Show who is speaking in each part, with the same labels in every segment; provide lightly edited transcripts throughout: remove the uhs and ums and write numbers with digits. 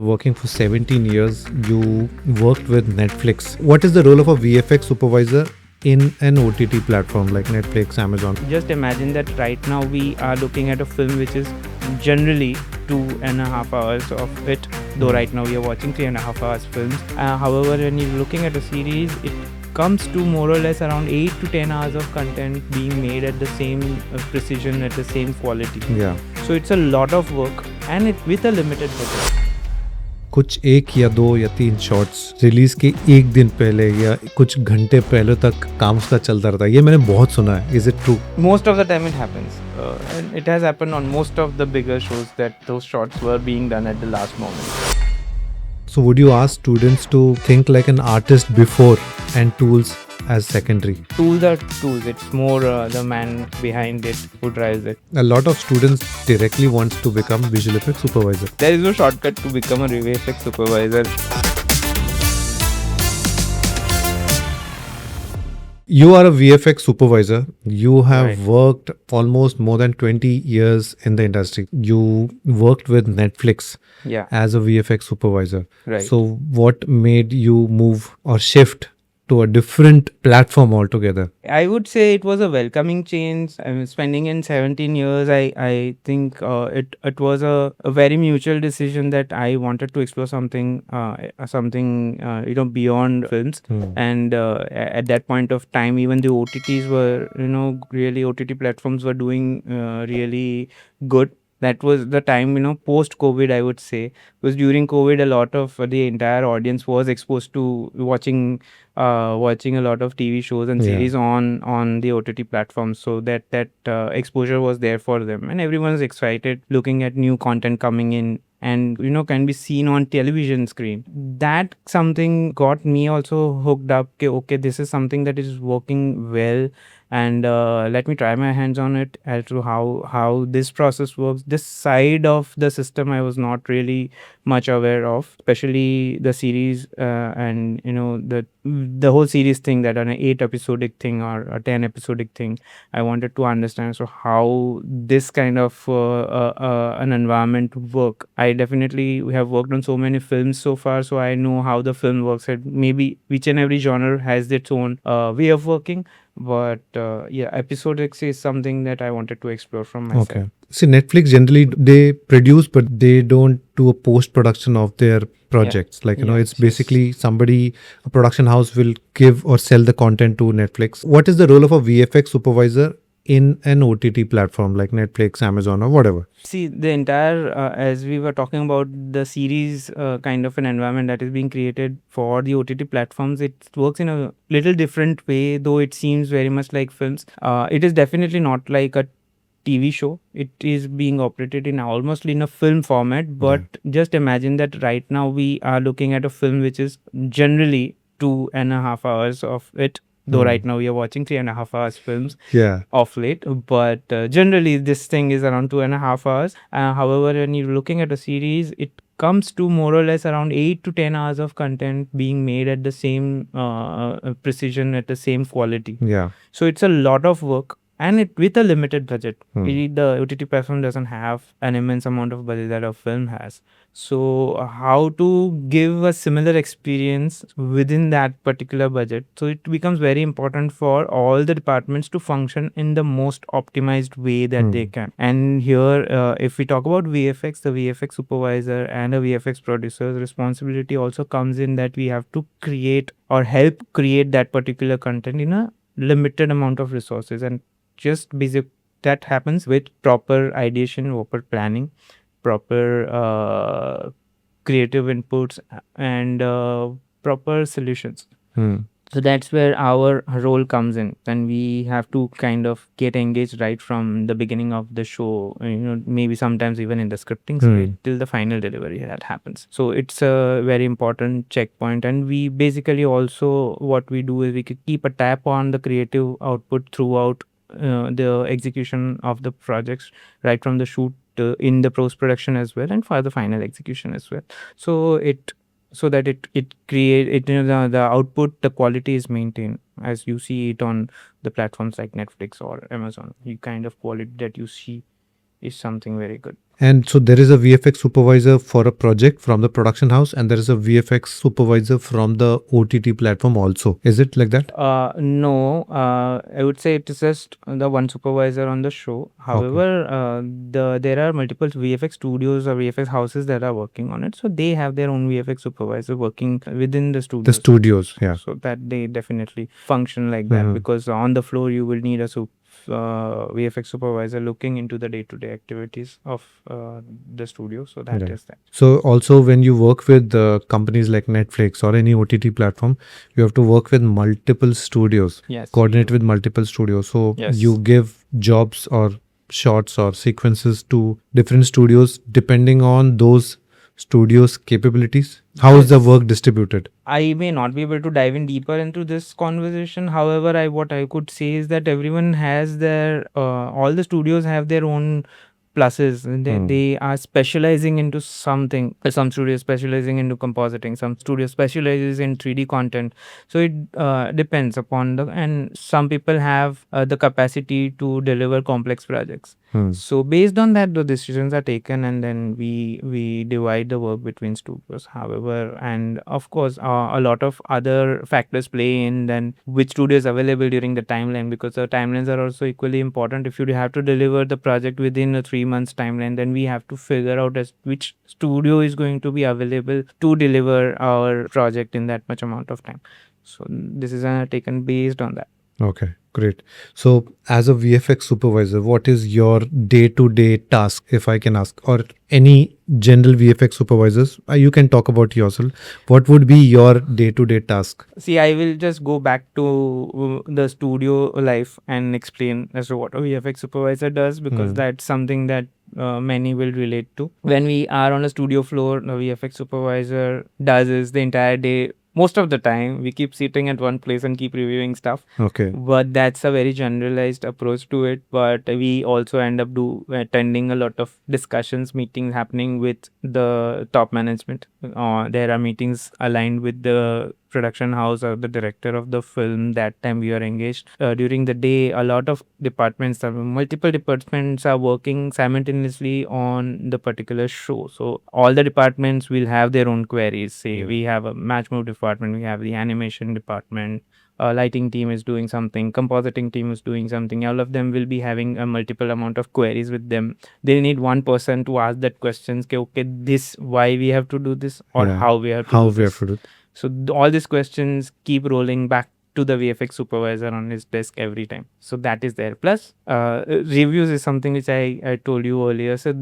Speaker 1: Working for 17 years, you worked with Netflix. What is the role of a VFX supervisor in an OTT platform like Netflix, Amazon?
Speaker 2: Just imagine that right now we are looking at a film which is generally 2.5 hours of it, though right now we are watching 3.5 hours films. However, when you're looking at a series, it comes to more or less around 8 to 10 hours of content being made at the same precision, at the same quality.
Speaker 1: Yeah.
Speaker 2: So it's a lot of work and it with a limited budget.
Speaker 1: कुछ एक या दो या तीन shots release के एक दिन पहले या कुछ घंटे पहले तक काम उसका चलता रहता है, ये मैंने बहुत सुना है. Is it true?
Speaker 2: Most of the time it happens. And it has happened on most of the bigger shows that those shots were being done at the last moment.
Speaker 1: So would you ask students to think like an artist before and tools as secondary?
Speaker 2: Tools are tools. It's more the man behind it who drives it.
Speaker 1: A lot of students directly wants to become visual effects supervisor.
Speaker 2: There is no shortcut to become a VFX supervisor.
Speaker 1: You are a VFX supervisor. You have
Speaker 2: Right.
Speaker 1: worked almost more than 20 years in the industry. You worked with Netflix
Speaker 2: Yeah.
Speaker 1: as a VFX supervisor.
Speaker 2: Right.
Speaker 1: So what made you move or shift to a different platform altogether?
Speaker 2: I would say it was a welcoming change. I mean, spending in 17 years, I think it was a very mutual decision that I wanted to explore something beyond films. And at that point of time, even the OTTs were really OTT platforms were doing really good. That was the time, post-COVID, I would say. Because during COVID, a lot of the entire audience was exposed to watching a lot of TV shows and
Speaker 1: Yeah.
Speaker 2: series on the OTT platforms. So that exposure was there for them. And everyone's excited looking at new content coming in and, can be seen on television screen. That something got me also hooked up. Okay, this is something that is working well. And let me try my hands on it as to how this process works. This side of the system I was not really much aware of, especially the series and the whole series thing, that an 8 episodic thing or a 10 episodic thing. I wanted to understand so how this kind of an environment work. I definitely have worked on so many films so far, so I know how the film works. And maybe each and every genre has its own way of working. But episodic is something that I wanted to explore from myself.
Speaker 1: Okay. See, Netflix generally they produce, but they don't do a post production of their projects. Like it's basically a production house will give or sell the content to Netflix. What is the role of a VFX supervisor in an OTT platform like Netflix, Amazon, or whatever?
Speaker 2: See, the entire, as we were talking about the series kind of an environment that is being created for the OTT platforms, it works in a little different way, though it seems very much like films. It is definitely not like a TV show. It is being operated in almost in a film format, but just imagine that right now we are looking at a film which is generally 2.5 hours of it. Though right now we are watching 3.5 hours films of late, but generally this thing is around 2.5 hours. However, when you're looking at a series, it comes to more or less around 8 to 10 hours of content being made at the same precision, at the same quality.
Speaker 1: Yeah.
Speaker 2: So it's a lot of work. And it with a limited budget. The OTT platform doesn't have an immense amount of budget that a film has. So how to give a similar experience within that particular budget? So it becomes very important for all the departments to function in the most optimized way that they can. And here, if we talk about VFX, the VFX supervisor and a VFX producer's responsibility also comes in that we have to create or help create that particular content in a limited amount of resources. And just basic that happens with proper ideation, proper planning, proper creative inputs, and proper solutions. So that's where our role comes in. Then we have to kind of get engaged right from the beginning of the show, maybe sometimes even in the scripting stage till the final delivery that happens. So it's a very important checkpoint. And we basically also, what we do is we could keep a tap on the creative output throughout the execution of the projects, right from the shoot in the post-production as well, and for the final execution as well. So that it create the output, the quality is maintained as you see it on the platforms like Netflix or Amazon. The kind of quality that you see is something very good.
Speaker 1: And so there is a VFX supervisor for a project from the production house, and there is a VFX supervisor from the OTT platform also. Is it like that?
Speaker 2: No, I would say it is just the one supervisor on the show. However, there are multiple VFX studios or VFX houses that are working on it, so they have their own VFX supervisor working within the studio.
Speaker 1: The studios, yeah.
Speaker 2: So that they definitely function like that, because on the floor you will need a VFX supervisor looking into the day-to-day activities of the studio. So that is that.
Speaker 1: So also when you work with companies like Netflix or any OTT platform, you have to work with multiple studios,
Speaker 2: Yes.
Speaker 1: coordinate with multiple studios. So
Speaker 2: Yes.
Speaker 1: you give jobs or shots or sequences to different studios depending on those studios' capabilities. How is the work distributed?
Speaker 2: I may not be able to dive in deeper into this conversation. However, what I could say is that everyone has their all the studios have their own pluses. They are specializing into something. Some studios specializing into compositing. Some studios specializes in 3D content. So it depends upon and some people have the capacity to deliver complex projects. So based on that, the decisions are taken, and then we divide the work between studios. However, and of course, a lot of other factors play in then which studio is available during the timeline, because the timelines are also equally important. If you have to deliver the project within a 3 months timeline, then we have to figure out as which studio is going to be available to deliver our project in that much amount of time. So this is taken based on that.
Speaker 1: Okay, great. So as a VFX supervisor, what is your day-to-day task, if I can ask, or any general VFX supervisors? You can talk about yourself. What would be your day-to-day task?
Speaker 2: See, I will just go back to the studio life and explain as to what a VFX supervisor does, because that's something that many will relate to. When we are on a studio floor, the VFX supervisor does is the entire day. Most of the time, we keep sitting at one place and keep reviewing stuff.
Speaker 1: Okay.
Speaker 2: But that's a very generalized approach to it. But we also end up attending a lot of discussions, meetings happening with the top management. There are meetings aligned with the production house or the director of the film. That time we are engaged. During the day, a lot of departments, multiple departments are working simultaneously on the particular show. So all the departments will have their own queries. Say we have a match move department, we have the animation department, lighting team is doing something, compositing team is doing something. All of them will be having a multiple amount of queries with them. They need one person to ask that questions. Okay, this why we have to do this, or how we have to do this. So all these questions keep rolling back to the VFX supervisor on his desk every time. So that is there. Plus, reviews is something which I told you earlier. So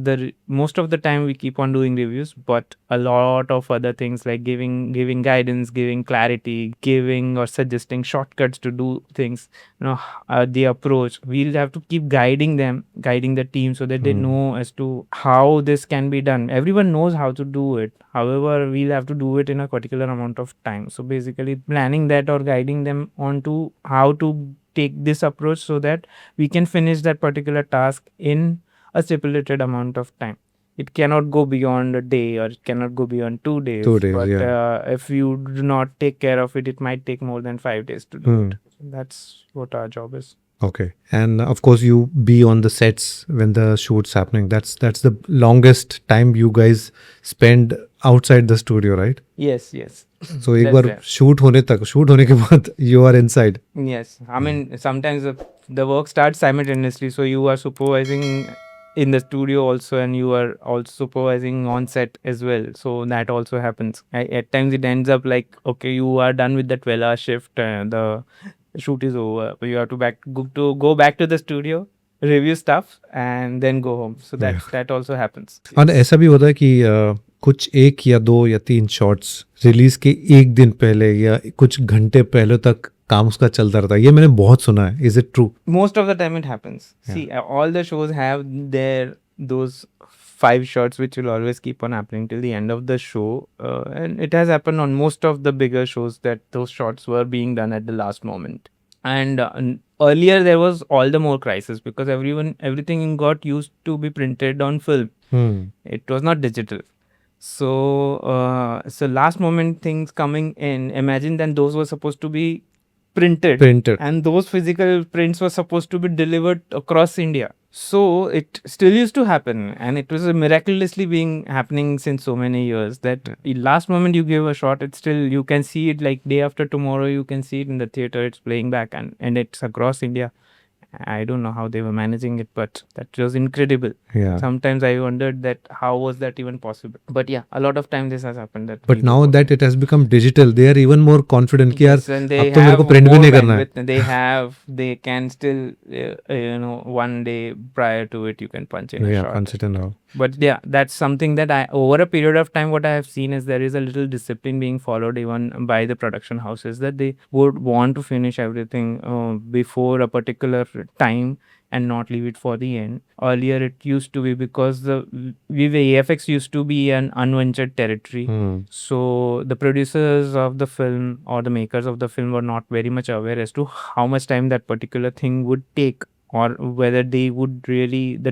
Speaker 2: most of the time we keep on doing reviews, but a lot of other things like giving guidance, giving clarity, giving or suggesting shortcuts to do things. The approach, we'll have to keep guiding the team, so that they know as to how this can be done. Everyone knows how to do it. However, we'll have to do it in a particular amount of time. So basically planning that or guiding them onto how to take this approach so that we can finish that particular task in a stipulated amount of time. It cannot go beyond a day, or it cannot go beyond 2 days.
Speaker 1: 2 days,
Speaker 2: but
Speaker 1: yeah.
Speaker 2: If you do not take care of it, it might take more than 5 days to do it. That's what our job is.
Speaker 1: Okay. And of course you be on the sets when the shoot's happening. That's the longest time you guys spend outside the studio, right?
Speaker 2: Yes.
Speaker 1: So एक बार shoot होने के बाद you are inside.
Speaker 2: Yes. I mean, sometimes the work starts simultaneously, so you are supervising in the studio also, and you are also supervising on set as well. So that also happens. At times it ends up like, okay, you are done with the 12-hour shift, the shoot is over, but you have to go back to the studio, review stuff, and then go home. So that also happens.
Speaker 1: और ऐसा भी होता है कि कुछ 1 या 2 या 3 shots release के 1 दिन पहले या कुछ घंटे पहले तक काम उसका चलता रहता है. ये मैंने बहुत सुना है. Is it true?
Speaker 2: Most of the time it happens. See, all the shows have those 5 shots which will always keep on happening till the end of the show, and it has happened on most of the bigger shows that those shots were being done at the last moment. And earlier there was all the more crisis, because everything got used to be printed on film. It was not digital. So last moment things coming in, imagine then those were supposed to be printed, and those physical prints were supposed to be delivered across India. So it still used to happen, and it was miraculously being happening since so many years that the last moment you give a shot, it's still, you can see it like day after tomorrow, you can see it in the theater, it's playing back, and it's across India. I don't know how they were managing it, but that was incredible.
Speaker 1: Yeah.
Speaker 2: Sometimes I wondered that how was that even possible. But yeah, a lot of time this has happened. That
Speaker 1: But
Speaker 2: people
Speaker 1: now
Speaker 2: work
Speaker 1: that it has become digital, they are even more confident कि यार
Speaker 2: Yes, and they
Speaker 1: अब तो मेरे
Speaker 2: have
Speaker 1: को print भी
Speaker 2: more
Speaker 1: नहीं करना है.
Speaker 2: bandwidth. They can still, one day prior to it, you can punch in a
Speaker 1: Yeah,
Speaker 2: shot.
Speaker 1: punch it in now.
Speaker 2: But yeah, that's something that over a period of time, what I have seen is there is a little discipline being followed even by the production houses, that they would want to finish everything before a particular time and not leave it for the end. Earlier, it used to be because the VFX used to be an unventured territory. So the producers of the film or the makers of the film were not very much aware as to how much time that particular thing would take, or whether the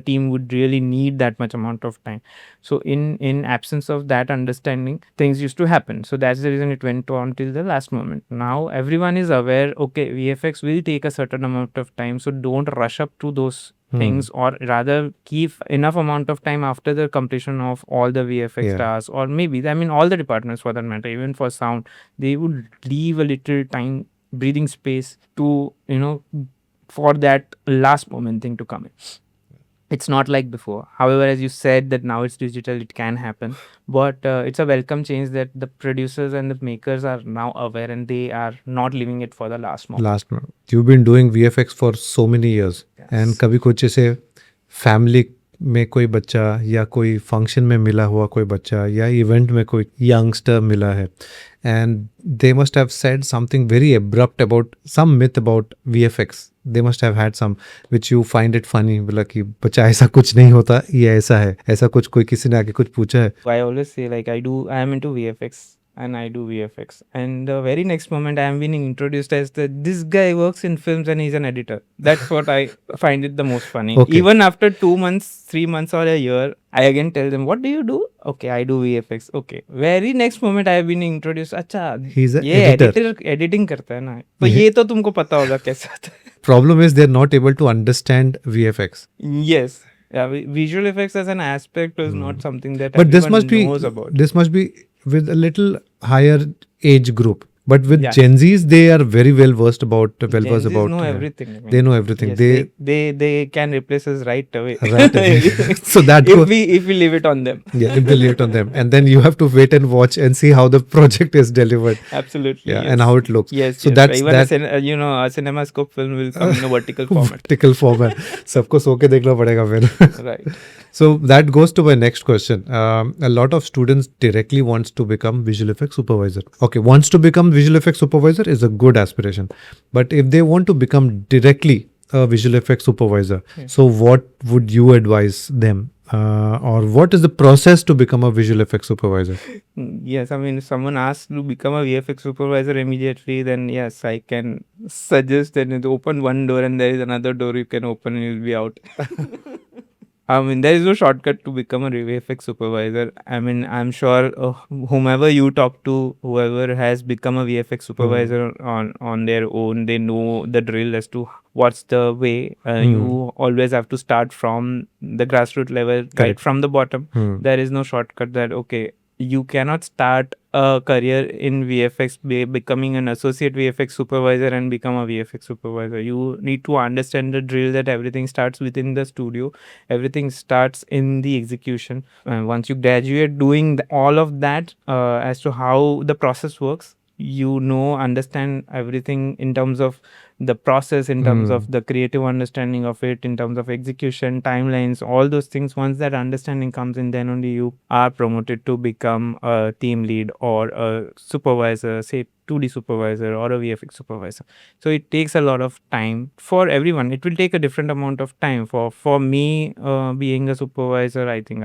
Speaker 2: team would really need that much amount of time. So in absence of that understanding, things used to happen. So that's the reason it went on till the last moment. Now everyone is aware, okay, VFX will take a certain amount of time, so don't rush up to those things, or rather keep enough amount of time after the completion of all the VFX tasks, or maybe, I mean, all the departments for that matter, even for sound, they would leave a little time, breathing space to, for that last moment thing to come in. It's not like before. However, as you said that now it's digital, it can happen. But it's a welcome change that the producers and the makers are now aware, and they are not leaving it for the last moment.
Speaker 1: You've been doing VFX for so many years.
Speaker 2: Yes.
Speaker 1: And कभी कुछ ऐसे family में कोई बच्चा या कोई function में मिला हुआ कोई बच्चा या इवेंट में कोई यंगस्टर मिला है, and they must have said something very abrupt about some myth about VFX. They must have had some which you find it funny, बोला कि बच्चा ऐसा कुछ नहीं होता, ये ऐसा है, ऐसा कुछ कोई किसी ने आके कुछ पूछा है.
Speaker 2: I always say, like, I am into VFX and I do VFX, and the very next moment I am being introduced as this guy works in films and he's an editor. That's what I find it the most funny.
Speaker 1: Okay.
Speaker 2: Even after 2 months, 3 months, or a year, I again tell them, what do you do? Okay, I do VFX. Okay. Very next moment I have been introduced, अच्छा,
Speaker 1: He's an
Speaker 2: ये
Speaker 1: editor.
Speaker 2: editing करता है ना, तो ये तो तुमको पता होगा कैसा होता है.
Speaker 1: Problem is they're not able to understand VFX.
Speaker 2: Yes. Yeah, visual effects as an aspect is not something that
Speaker 1: But this
Speaker 2: everyone knows about.
Speaker 1: This must be with a little higher age group. But with
Speaker 2: Yeah.
Speaker 1: Gen Zs, they are very well versed about.
Speaker 2: Gen Zs know everything. I mean,
Speaker 1: They know everything.
Speaker 2: yes, they can replace us right away.
Speaker 1: Right away. So that
Speaker 2: if
Speaker 1: goes.
Speaker 2: we leave it on them.
Speaker 1: Yeah, if they leave it on them, and then you have to wait and watch and see how the project is delivered.
Speaker 2: Absolutely.
Speaker 1: Yeah,
Speaker 2: yes.
Speaker 1: and how it looks.
Speaker 2: Yes.
Speaker 1: So
Speaker 2: yes.
Speaker 1: that's
Speaker 2: even
Speaker 1: that.
Speaker 2: a CinemaScope film will come in a vertical format.
Speaker 1: Vertical format. सबको सो के देखना पड़ेगा फिर.
Speaker 2: Right.
Speaker 1: So that goes to my next question. A lot of students directly wants to become visual effects supervisor. Okay, wants to become visual effects supervisor is a good aspiration. But if they want to become directly a visual effects supervisor, so what would you advise them? Or what is the process to become a visual effects supervisor?
Speaker 2: Yes, I mean, if someone asks to become a VFX supervisor immediately, then yes, I can suggest that you open one door and there is another door you can open and you'll be out. I mean, there is no shortcut to become a VFX supervisor. I mean, I'm sure whomever you talk to, whoever has become a VFX supervisor on their own, they know the drill as to what's the way. You always have to start from the grassroots level, right from the bottom. There is no shortcut that, okay, you cannot start a career in VFX becoming an associate VFX supervisor and become a VFX supervisor. You need to understand the drill that everything starts within the studio. Everything starts in the execution. Once you graduate doing all of that, as to how the process works, understand everything in terms of the process, in terms of the creative understanding of it, in terms of execution, timelines, all those things. Once that understanding comes in, then only you are promoted to become a team lead or a supervisor, say 2D supervisor or a VFX supervisor. So it takes a lot of time for everyone. It will take a different amount of time. For me, being a supervisor, I think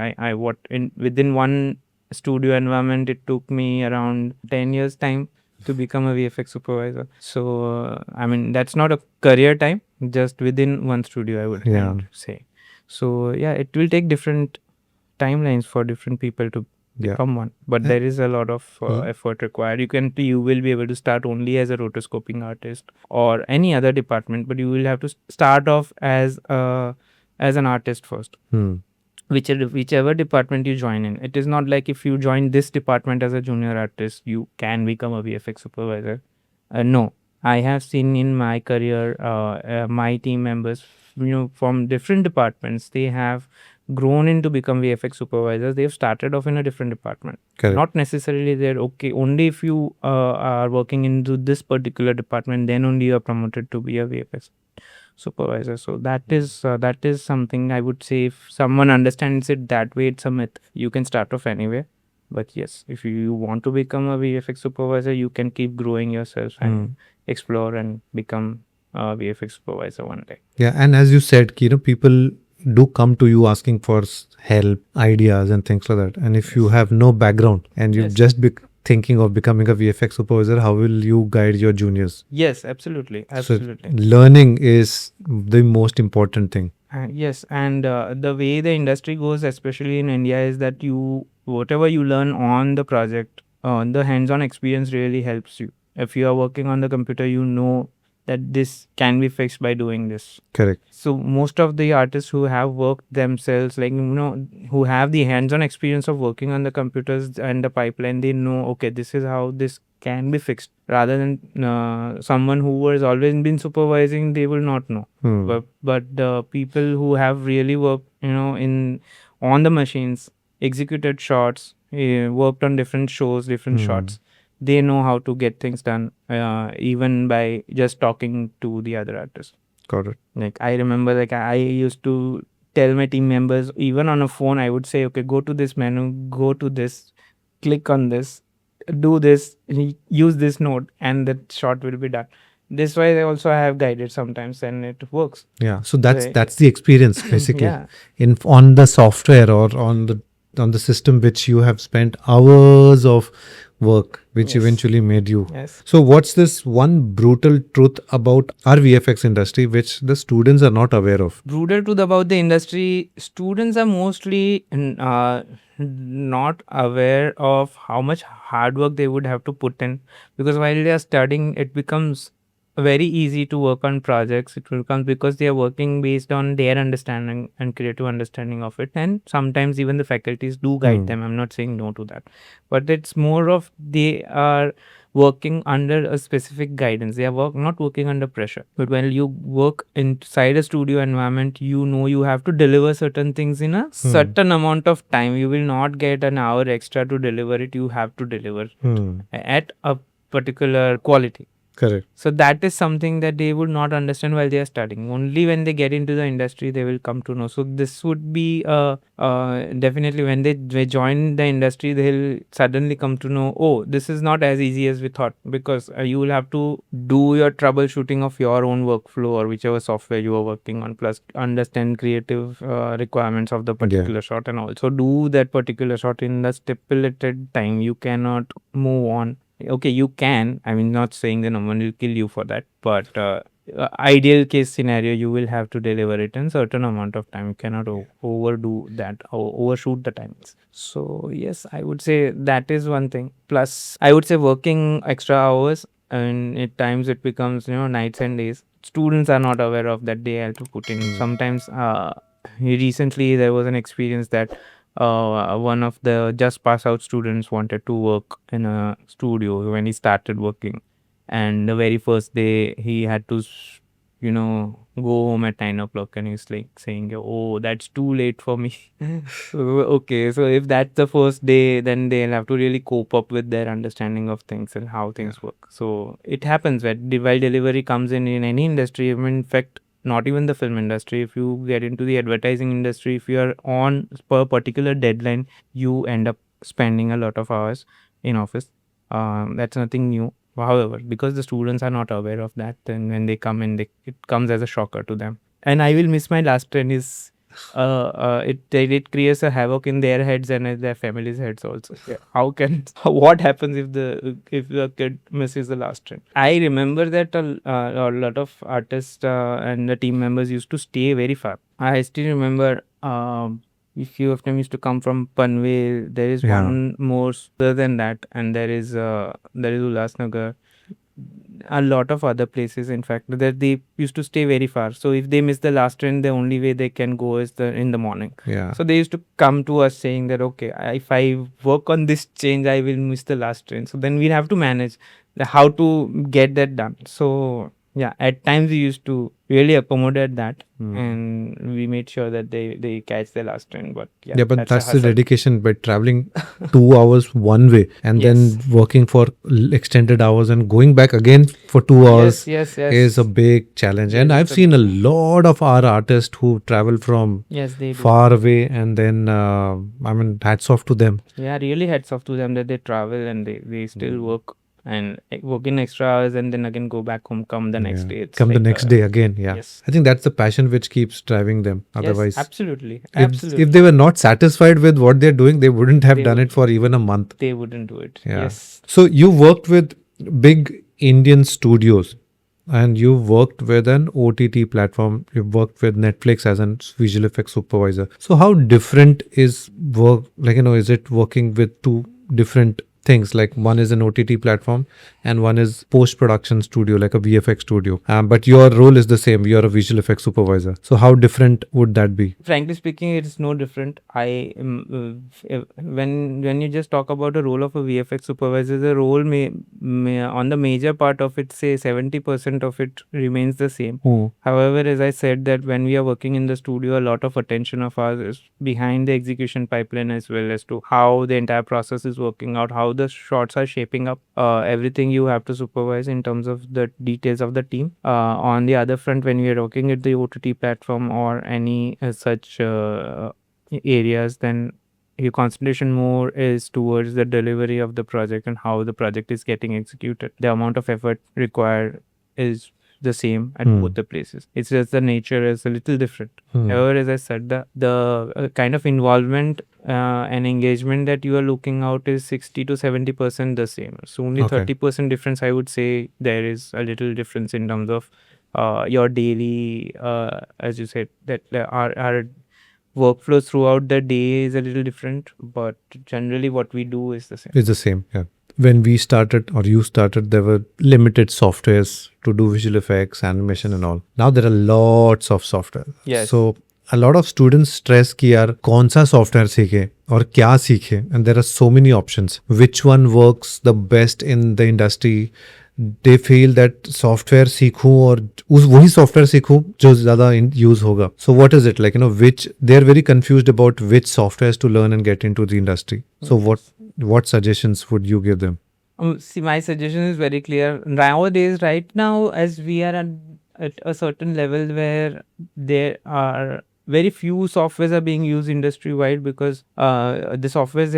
Speaker 2: within one studio environment, it took me around 10 years time to become a VFX supervisor. So, I mean, that's not a career time, just within one studio, I would say. So, yeah, it will take different timelines for different people to become one. But there is a lot of effort required. You will be able to start only as a rotoscoping artist or any other department, but you will have to start off as a as an artist first. Whichever department you join in. It is not like if you join this department as a junior artist, you can become a VFX supervisor. No, I have seen in my career, my team members, from different departments, they have grown into become VFX supervisors. They've started off in a different department.
Speaker 1: Correct.
Speaker 2: Not necessarily they're okay. Only if you are working into this particular department, then only you are promoted to be a VFX supervisor. So that is something I would say, if someone understands it that way, it's a myth. You can start off anywhere, but yes, if you want to become a VFX supervisor, you can keep growing yourself and explore and become a VFX supervisor one day.
Speaker 1: Yeah, and as you said, people do come to you asking for help, ideas, and things like that. And if you have no background and you've just thinking of becoming a VFX supervisor, how will you guide your juniors?
Speaker 2: Yes, absolutely.
Speaker 1: So learning is the most important thing.
Speaker 2: Yes, and the way the industry goes, especially in India, is that whatever you learn on the project, the hands-on experience really helps you. If you are working on the computer, you know that this can be fixed by doing this.
Speaker 1: Correct.
Speaker 2: So most of the artists who have worked themselves, like, who have the hands-on experience of working on the computers and the pipeline, they know, okay, this is how this can be fixed. Rather than someone who has always been supervising, they will not know. But the people who have really worked, on the machines, executed shots, worked on different shows, different shots, they know how to get things done, even by just talking to the other artists.
Speaker 1: Got it.
Speaker 2: Like, I remember, like, I used to tell my team members, even on a phone, I would say, okay, go to this menu, go to this, click on this, do this, use this node, and that shot will be done. This way, also I have guided sometimes, and it works.
Speaker 1: Yeah, so that's the experience basically.
Speaker 2: Yeah.
Speaker 1: On the software or on the system which you have spent hours of work, which eventually made you.
Speaker 2: Yes.
Speaker 1: So what's this one brutal truth about our VFX industry which the students are not aware of?
Speaker 2: Brutal truth about the industry: students are mostly not aware of how much hard work they would have to put in, because while they are studying, it becomes very easy to work on projects. It will come because they are working based on their understanding and creative understanding of it, and sometimes even the faculties do guide them. I'm not saying no to that, but it's more of they are working under a specific guidance. They are not working under pressure. But when you work inside a studio environment, you have to deliver certain things in a certain amount of time. You will not get an hour extra to deliver it. You have to deliver at a particular quality.
Speaker 1: Correct.
Speaker 2: So that is something that they would not understand while they are studying. Only when they get into the industry, they will come to know. So this would be definitely when they join the industry, they'll suddenly come to know, oh, this is not as easy as we thought, because you will have to do your troubleshooting of your own workflow or whichever software you are working on, plus understand creative requirements of the particular shot, and also do that particular shot in the stipulated time. You cannot move on. Okay, you can. I mean, not saying that no one will kill you for that, but ideal case scenario, you will have to deliver it in certain amount of time. You cannot overdo that or overshoot the timings. So yes, I would say that is one thing. Plus, I would say working extra hours, and at times it becomes nights and days. Students are not aware of that they have to put in. Sometimes recently there was an experience that one of the just pass out students wanted to work in a studio when he started working, and the very first day he had to go home at 9 o'clock, and he's like saying, oh, that's too late for me. Okay, so if that's the first day, then they'll have to really cope up with their understanding of things and how things work. So it happens while delivery comes in any industry. I mean, in fact, not even the film industry. If you get into the advertising industry, if you are on per particular deadline, you end up spending a lot of hours in office. That's nothing new. However, because the students are not aware of that, then when they come in, it comes as a shocker to them. And I will miss my last train is it creates a havoc in their heads and their families' heads also. What happens if the kid misses the last train? I remember that a lot of artists and the team members used to stay very far. I still remember a few of them used to come from Panvel. There is one more further than that, and there is Ulhasnagar. a lot of other places, in fact, that they used to stay very far. So if they miss the last train, the only way they can go is in the morning.
Speaker 1: Yeah.
Speaker 2: So they used to come to us saying that, okay, if I work on this change, I will miss the last train. So then we have to manage how to get that done. So yeah, at times we used to really accommodate that, and we made sure that they catch the last train. But
Speaker 1: Yeah, but
Speaker 2: that's a
Speaker 1: that's the
Speaker 2: hustle.
Speaker 1: dedication. By traveling 2 hours one way and then working for extended hours and going back again for 2 hours
Speaker 2: Yes.
Speaker 1: is a big challenge.
Speaker 2: Yes,
Speaker 1: And I've
Speaker 2: it's a
Speaker 1: seen a lot of our artists who travel from
Speaker 2: Yes, they do.
Speaker 1: far away, and then I mean, hats off to them.
Speaker 2: Yeah, really hats off to them that they travel and they still work and work in extra hours and then again go back home, come the next
Speaker 1: Yeah.
Speaker 2: day. It's
Speaker 1: Come the
Speaker 2: like
Speaker 1: next day again. Yeah.
Speaker 2: Yes.
Speaker 1: I think that's the passion which keeps driving them. Otherwise,
Speaker 2: Yes, absolutely.
Speaker 1: if they were not satisfied with what they're doing, they wouldn't have
Speaker 2: They
Speaker 1: done
Speaker 2: would-
Speaker 1: it for even a month.
Speaker 2: They wouldn't do it.
Speaker 1: Yeah.
Speaker 2: Yes.
Speaker 1: So you worked with big Indian studios and you worked with an OTT platform. You worked with Netflix as a visual effects supervisor. So how different is work? Like, is it working with two different things? Like one is an OTT platform and one is post-production studio, like a VFX studio. But your role is the same. You're a visual effects supervisor. So how different would that be?
Speaker 2: Frankly speaking, it's no different. When you just talk about the role of a VFX supervisor, the role may on the major part of it, say 70% of it remains the same. However, as I said, that when we are working in the studio, a lot of attention of ours is behind the execution pipeline as well as to how the entire process is working out, how the shots are shaping up, everything you have to supervise in terms of the details of the team. On the other front, when we are working at the OTT platform or any such areas, then your concentration more is towards the delivery of the project and how the project is getting executed. The amount of effort required is the same at both the places. It's just the nature is a little different. However, as I said, the kind of involvement and engagement that you are looking out is 60 to 70% the same. So only 30% difference, I would say. There is a little difference in terms of your daily, as you said, that our workflow throughout the day is a little different, but generally what we do is the same.
Speaker 1: It's the same, yeah. When we started or you started, there were limited softwares to do visual effects, animation and all. Now there are lots of software.
Speaker 2: Yes.
Speaker 1: So a lot of students stress कि यार कौन सा software सीखे और क्या सीखे, and there are so many options. Which one works the best in the industry? They feel that software सीखूं और वही software सीखूं जो ज़्यादा use होगा. So what is it like? Which they're very confused about which softwares to learn and get into the industry. So what suggestions would you give them?
Speaker 2: See, my suggestion is very clear. Nowadays, right now, as we are at a certain level where there are very few softwares are being used industry-wide because the softwares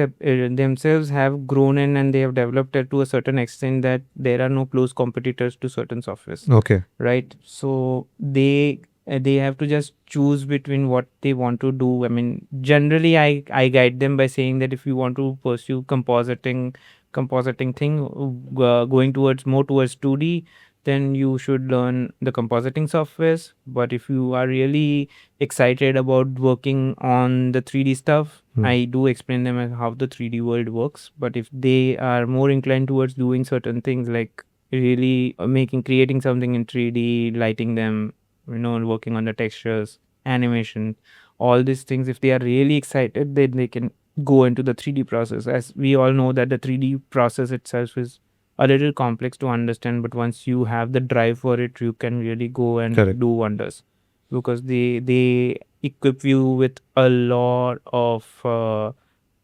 Speaker 2: themselves have grown in and they have developed it to a certain extent that there are no close competitors to certain softwares.
Speaker 1: Okay.
Speaker 2: Right? So they have to just choose between what they want to do. I mean, generally, I guide them by saying that if you want to pursue compositing thing, going more towards 2D, then you should learn the compositing softwares. But if you are really excited about working on the 3D stuff, I do explain them as how the 3D world works. But if they are more inclined towards doing certain things like really creating something in 3D, lighting them, working on the textures, animation, all these things, if they are really excited, then they can go into the 3D process. As we all know that the 3D process itself is a little complex to understand, but once you have the drive for it, you can really go and do wonders, because they equip you with a lot of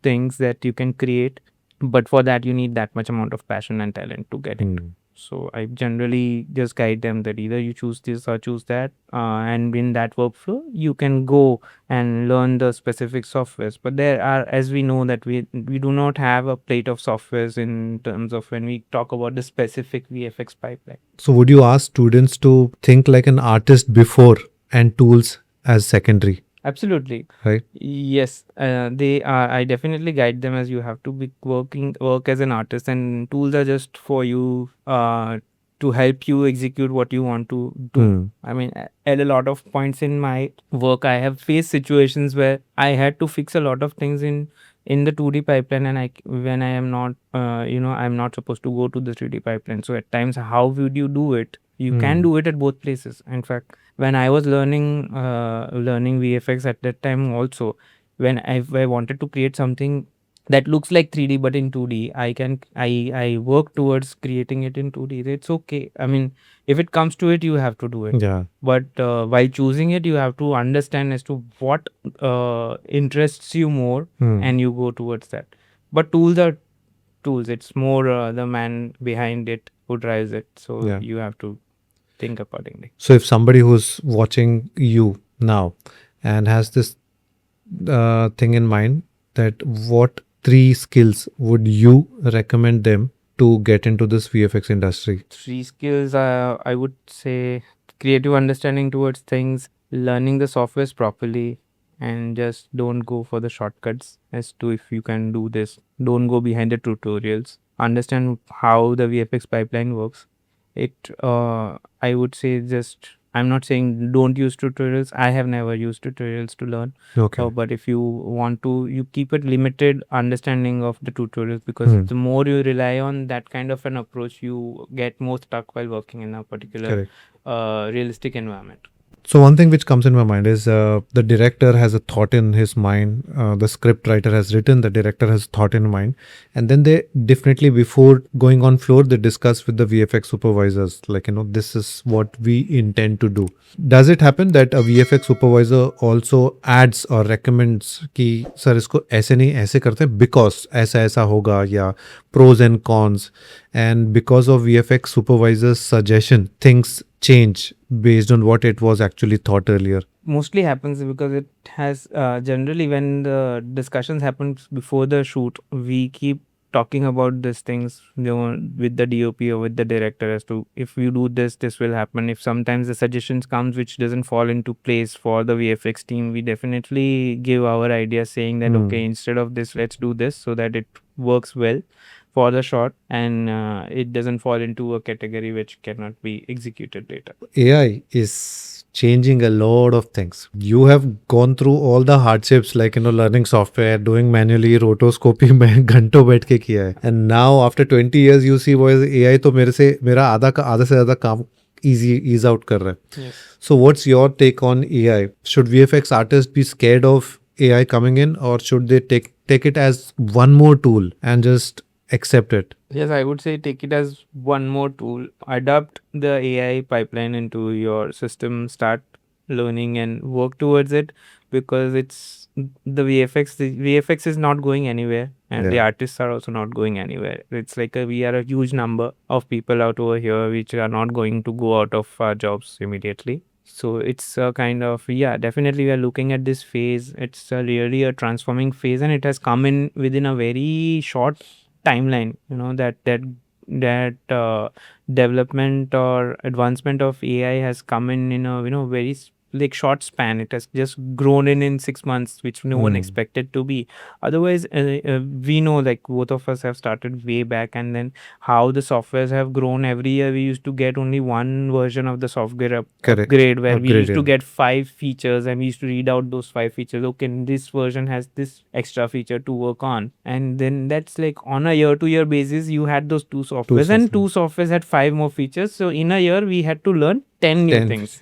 Speaker 2: things that you can create, but for that you need that much amount of passion and talent to get it. So I generally just guide them that either you choose this or choose that, and in that workflow you can go and learn the specific softwares. But there are, as we know, that we do not have a plate of softwares in terms of when we talk about the specific VFX pipeline.
Speaker 1: So would you ask students to think like an artist before and tools as secondary?
Speaker 2: Absolutely.
Speaker 1: Right.
Speaker 2: Yes, they are. I definitely guide them as you have to work as an artist, and tools are just for you to help you execute what you want to do. I mean, at a lot of points in my work, I have faced situations where I had to fix a lot of things in in the 2D pipeline, and when I am not, I'm not supposed to go to the 3D pipeline. So at times, how would you do it? You can do it at both places. In fact, when I was learning VFX at that time also, when I wanted to create something that looks like 3D but in 2D, I work towards creating it in 2D. It's okay. I mean, if it comes to it, you have to do it.
Speaker 1: Yeah.
Speaker 2: But while choosing it, you have to understand as to what interests you more, and you go towards that. But tools are tools. It's more the man behind it who drives it. So
Speaker 1: Yeah.
Speaker 2: you have to think accordingly.
Speaker 1: So if somebody who's watching you now and has this thing in mind, that what 3 skills would you recommend them to get into this VFX industry?
Speaker 2: 3 skills, I would say: creative understanding towards things, learning the softwares properly, and just don't go for the shortcuts as to if you can do this. Don't go behind the tutorials. Understand how the VFX pipeline works. I would say, just, I'm not saying don't use tutorials. I have never used tutorials to learn.
Speaker 1: Okay.
Speaker 2: But if you want to, you keep it limited understanding of the tutorials, because the more you rely on that kind of an approach, you get more stuck while working in a particular realistic environment.
Speaker 1: So one thing which comes in my mind is the director has a thought in his mind. The script writer has written, the director has thought in mind, and then they definitely, before going on floor, they discuss with the VFX supervisors, like, this is what we intend to do. Does it happen that a VFX supervisor also adds or recommends कि sir इसको ऐसे नहीं ऐसे करते because ऐसा ऐसा होगा, या pros and cons, and because of VFX supervisor's suggestion, things change based on what it was actually thought earlier?
Speaker 2: Mostly happens because it has generally, when the discussions happen before the shoot, we keep talking about these things, with the DOP or with the director, as to if you do this, this will happen. If sometimes the suggestions comes which doesn't fall into place for the VFX team, we definitely give our ideas, saying that okay, instead of this, let's do this, so that it works well for the shot, and it doesn't fall into a category which cannot be executed later.
Speaker 1: AI is changing a lot of things. You have gone through all the hardships, like, learning software, doing manually, rotoscopy में घंटों बैठ के किया है. And now after 20 years, you see, boys, AI तो मेरा आधा से ज़्यादा काम ease out कर रहा है.
Speaker 2: Yes.
Speaker 1: So what's your take on AI? Should VFX artists be scared of AI coming in, or should they take it as one more tool and just accept it?
Speaker 2: Yes, I would say take it as one more tool. Adapt the AI pipeline into your system, start learning and work towards it, because it's the VFX. The VFX is not going anywhere, and the artists are also not going anywhere. It's like we are a huge number of people out over here which are not going to go out of our jobs immediately. So it's a kind of, definitely we are looking at this phase. It's really a transforming phase, and it has come in within a very short timeline. That development or advancement of AI has come in a very short span. It has just grown in 6 months, which no one expected to be. Otherwise, we know, like, both of us have started way back, and then how the softwares have grown. Every year we used to get only one version of the software upgrade, where we used to get 5 features, and we used to read out those 5 features. Okay, this version has this extra feature to work on, and then that's like on a year-to-year basis, you had those 2 softwares, and 2 softwares had 5 more features. So in a year we had to learn 10 new things.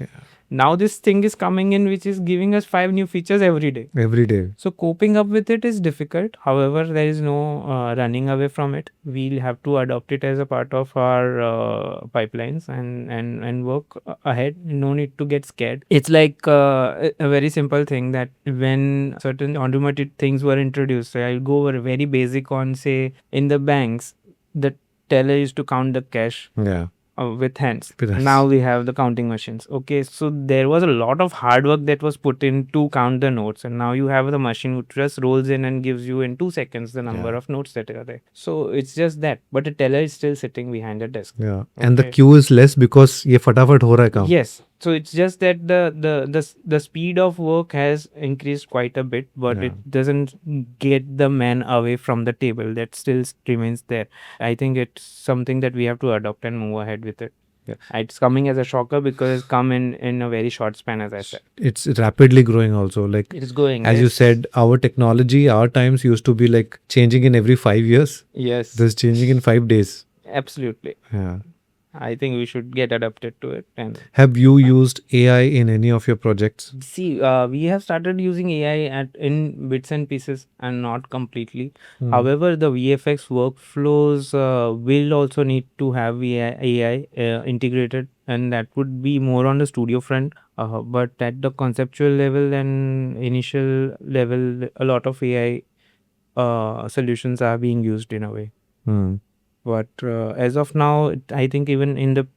Speaker 2: Now this thing is coming in which is giving us 5 new features every day. So coping up with it is difficult. However, there is no running away from it. We'll have to adopt it as a part of our pipelines, and work ahead. No need to get scared. It's like a very simple thing, that when certain automated things were introduced, I'll go over very basic on, say, in the banks, the teller used to count the cash. With hands. Now we have the counting machines. Okay, so there was a lot of hard work that was put in to count the notes, and now you have the machine which just rolls in and gives you in 2 seconds the number of notes that are there. So it's just that, but a teller is still sitting behind a desk.
Speaker 1: And the queue is less because ये फटाफट हो रहा है काम.
Speaker 2: Yes. So it's just that the speed of work has increased quite a bit, but it doesn't get the man away from the table. That still remains there. I think it's something that we have to adopt and move ahead with it. It's coming as a shocker because it's come in a very short span, as I said.
Speaker 1: It's rapidly growing also. Like,
Speaker 2: It's going.
Speaker 1: as you
Speaker 2: yes.
Speaker 1: said, our technology, our times used to be like changing in every 5 years.
Speaker 2: Yes.
Speaker 1: This is changing in 5 days.
Speaker 2: Absolutely.
Speaker 1: Yeah.
Speaker 2: I think we should get adapted to it. And
Speaker 1: Have you used AI in any of your projects?
Speaker 2: see, we have started using AI in bits and pieces and not completely.
Speaker 1: Hmm.
Speaker 2: However, the VFX workflows will also need to have AI integrated, and that would be more on the studio front. But at the conceptual level and initial level, a lot of AI solutions are being used in a way.
Speaker 1: Hmm.
Speaker 2: But as of now, I think even in the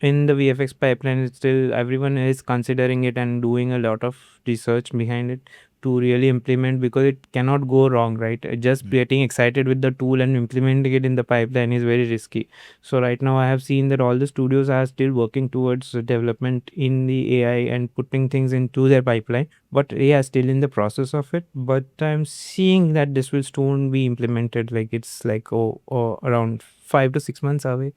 Speaker 2: VFX pipeline, it's still everyone is considering it and doing a lot of research behind it to really implement, because it cannot go wrong, right? Just getting excited with the tool and implementing it in the pipeline is very risky. So right now I have seen that all the studios are still working towards the development in the AI and putting things into their pipeline, but yeah, still in the process of it. But I'm seeing that this will soon be implemented, like it's like around 5 to 6 months away,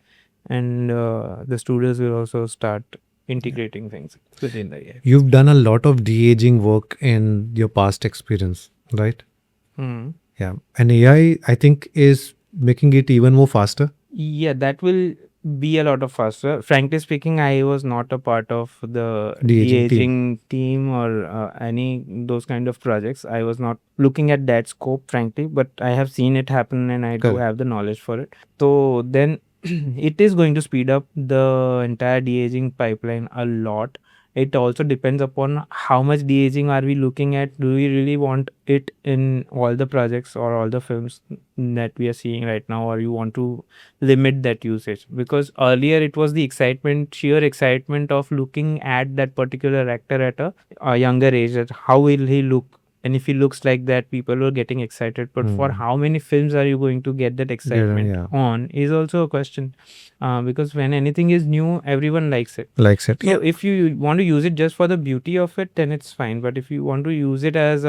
Speaker 2: and the studios will also start integrating things within the AI.
Speaker 1: You've done a lot of de-aging work in your past experience, right?
Speaker 2: Hmm.
Speaker 1: Yeah. And AI, I think, is making it even more faster.
Speaker 2: Yeah, that will be a lot of faster. Frankly speaking, I was not a part of the
Speaker 1: De-aging
Speaker 2: de-aging team or any those kind of projects. I was not looking at that scope, frankly, but I have seen it happen and I do
Speaker 1: Correct.
Speaker 2: have the knowledge for it. So then it is going to speed up the entire de-aging pipeline a lot. It also depends upon how much de-aging are we looking at. Do we really want it in all the projects or all the films that we are seeing right now, or you want to limit that usage? Because earlier it was the excitement, sheer excitement of looking at that particular actor at a younger age, that how will he look, and if he looks like that, people were getting excited. But for how many films are you going to get that excitement
Speaker 1: yeah.
Speaker 2: on is also a question. Because when anything is new, everyone likes it.
Speaker 1: Likes it.
Speaker 2: So if you want to use it just for the beauty of it, then it's fine. But if you want to use it as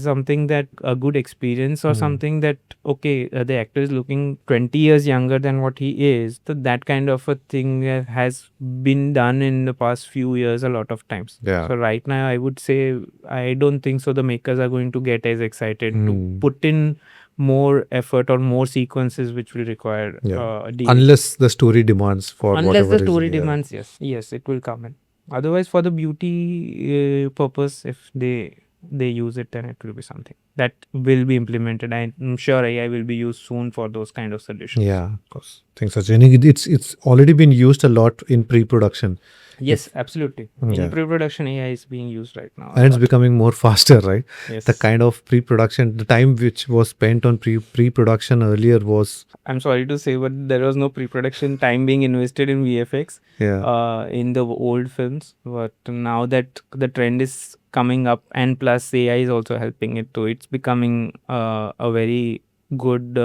Speaker 2: something that a good experience or something that the actor is looking 20 years younger than what he is, so that kind of a thing has been done in the past few years a lot of times.
Speaker 1: Yeah.
Speaker 2: So right now, I would say I don't think so the makers are going to get as excited to put in more effort or more sequences which will require
Speaker 1: Unless the story demands for
Speaker 2: unless
Speaker 1: whatever
Speaker 2: the story
Speaker 1: reason, yeah.
Speaker 2: demands. Yes, it will come in. Otherwise, for the beauty purpose, if they use it, then it will be something that will be implemented. I'm sure AI will be used soon for those kind of solutions.
Speaker 1: Yeah, of course. Things are changing. It's already been used a lot in pre-production.
Speaker 2: Yes, absolutely.
Speaker 1: Yeah.
Speaker 2: In pre-production, AI is being used right now.
Speaker 1: And it's becoming more faster, right?
Speaker 2: Yes.
Speaker 1: The kind of pre-production, the time which was spent on pre-production earlier was,
Speaker 2: I'm sorry to say, but there was no pre-production time being invested in VFX in the old films. But now that the trend is coming up, and plus AI is also helping it too, it's becoming a very good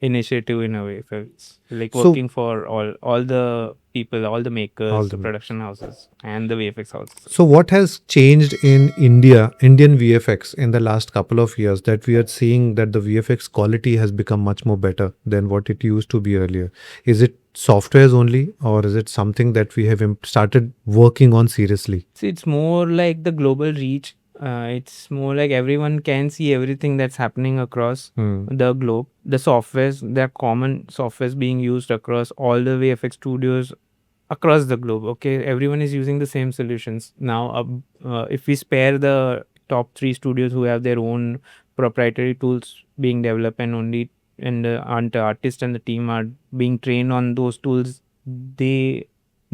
Speaker 2: initiative in a way. So it's like
Speaker 1: So-
Speaker 2: working for all the people, all the makers,
Speaker 1: All
Speaker 2: the
Speaker 1: the
Speaker 2: production houses, and the VFX houses.
Speaker 1: So what has changed in Indian VFX in the last couple of years, that we are seeing that the VFX quality has become much more better than what it used to be earlier? Is it softwares only, or is it something that we have started working on seriously?
Speaker 2: See, it's more like the global reach. It's more like everyone can see everything that's happening across the globe. The softwares, there are common softwares being used across all the VFX studios across the globe. Okay, everyone is using the same solutions now. If we spare the top 3 studios who have their own proprietary tools being developed, and the artist and the team are being trained on those tools, they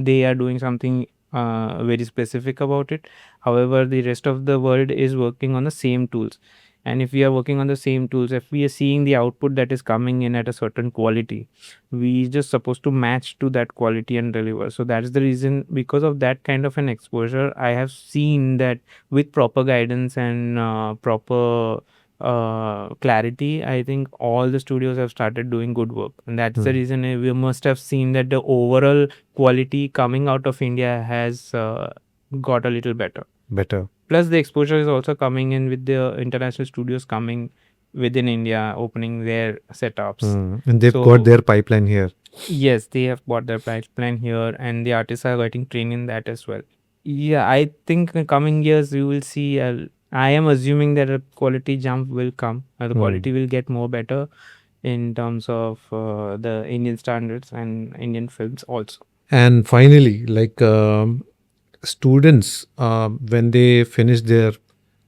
Speaker 2: are doing something very specific about it. However, the rest of the world is working on the same tools. And if we are working on the same tools, if we are seeing the output that is coming in at a certain quality, we just supposed to match to that quality and deliver. So that is the reason, because of that kind of an exposure, I have seen that with proper guidance and proper clarity, I think all the studios have started doing good work. And that's the reason we must have seen that the overall quality coming out of India has got a little better. Plus, the exposure is also coming in with the international studios coming within India, opening their setups.
Speaker 1: And they've got their pipeline here.
Speaker 2: Yes, they have bought their pipeline here, and the artists are getting trained in that as well. Yeah, I think in coming years we will see. I am assuming that a quality jump will come. The quality will get more better in terms of the Indian standards and Indian films also.
Speaker 1: And finally, like students, when they finish their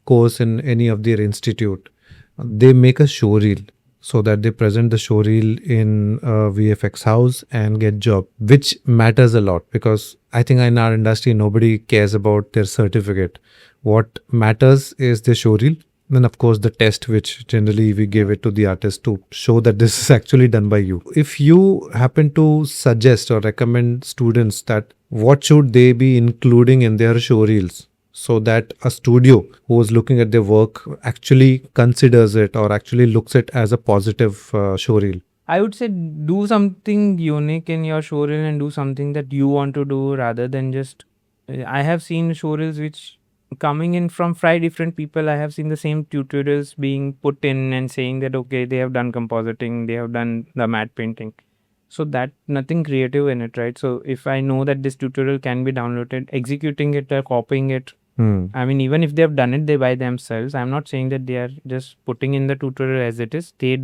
Speaker 1: course in any of their institute, they make a showreel so that they present the showreel in a VFX house and get job, which matters a lot because I think in our industry nobody cares about their certificate. What matters is the showreel. Then of course the test, which generally we give it to the artist to show that this is actually done by you. If you happen to suggest or recommend students that what should they be including in their showreels, so that a studio who is looking at their work actually considers it or actually looks it as a positive showreel.
Speaker 2: I would say do something unique in your showreel and do something that you want to do rather than just. I have seen showreels which coming in from 5 different people. I have seen the same tutorials being put in and saying that okay, they have done compositing, they have done the matte painting. So that nothing creative in it, right? So if I know that this tutorial can be downloaded, executing it or copying it, I mean, even if they have done it, they by themselves. I'm not saying that they are just putting in the tutorial as it is. They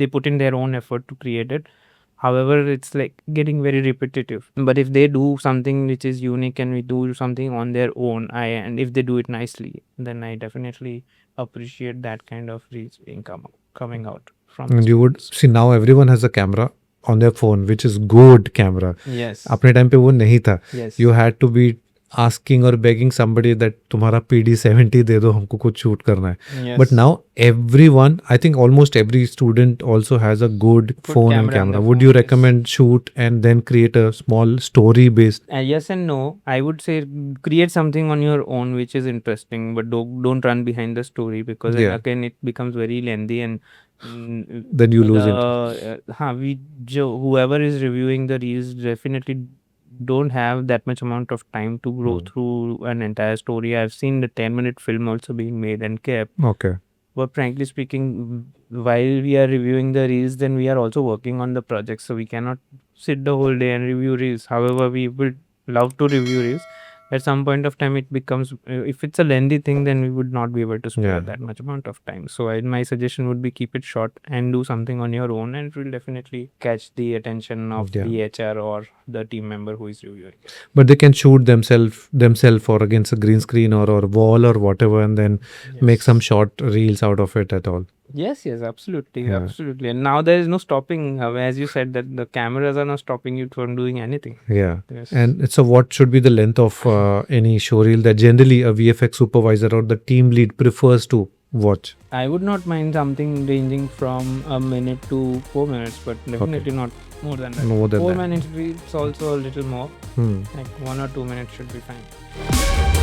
Speaker 2: put in their own effort to create it. However, it's like getting very repetitive. But if they do something which is unique and we do something on their own, and if they do it nicely, then I definitely appreciate that kind of reach being coming out from.
Speaker 1: And you would see now everyone has a camera on their phone, which is good camera.
Speaker 2: Yes.
Speaker 1: अपने time पे वो नहीं था.
Speaker 2: Yes.
Speaker 1: You had to be asking or begging somebody that तुम्हारा PD70 दे दो हमको कुछ shoot करना है.
Speaker 2: Yes.
Speaker 1: But now everyone, I think almost every student also has a good phone and
Speaker 2: camera on
Speaker 1: camera.
Speaker 2: the
Speaker 1: Would
Speaker 2: phone,
Speaker 1: you
Speaker 2: yes.
Speaker 1: recommend shoot and then create a small story based?
Speaker 2: Yes and no. I would say create something on your own which is interesting, but don't run behind the story because
Speaker 1: Yeah.
Speaker 2: again it becomes very lengthy and
Speaker 1: Then you lose it.
Speaker 2: Whoever is reviewing the reels definitely don't have that much amount of time to go through an entire story. I've seen the 10-minute film also being made and kept.
Speaker 1: Okay.
Speaker 2: But frankly speaking, while we are reviewing the reels, then we are also working on the project. So we cannot sit the whole day and review reels. However, we would love to review reels. At some point of time, it becomes, if it's a lengthy thing, then we would not be able to spare that much amount of time. So my suggestion would be keep it short and do something on your own, and it will definitely catch the attention of the HR or the team member who is reviewing.
Speaker 1: But they can shoot themselves or against a green screen or wall or whatever, and then make some short reels out of it at all.
Speaker 2: Yes, absolutely. And now there is no stopping, as you said, that the cameras are not stopping you from doing anything.
Speaker 1: Yeah.
Speaker 2: Yes.
Speaker 1: And so what should be the length of any showreel that generally a VFX supervisor or the team lead prefers to watch?
Speaker 2: I would not mind something ranging from a minute to 4 minutes, but definitely not more than that.
Speaker 1: More than
Speaker 2: 4
Speaker 1: that.
Speaker 2: minutes is also a little more. Like 1 or 2 minutes should be fine.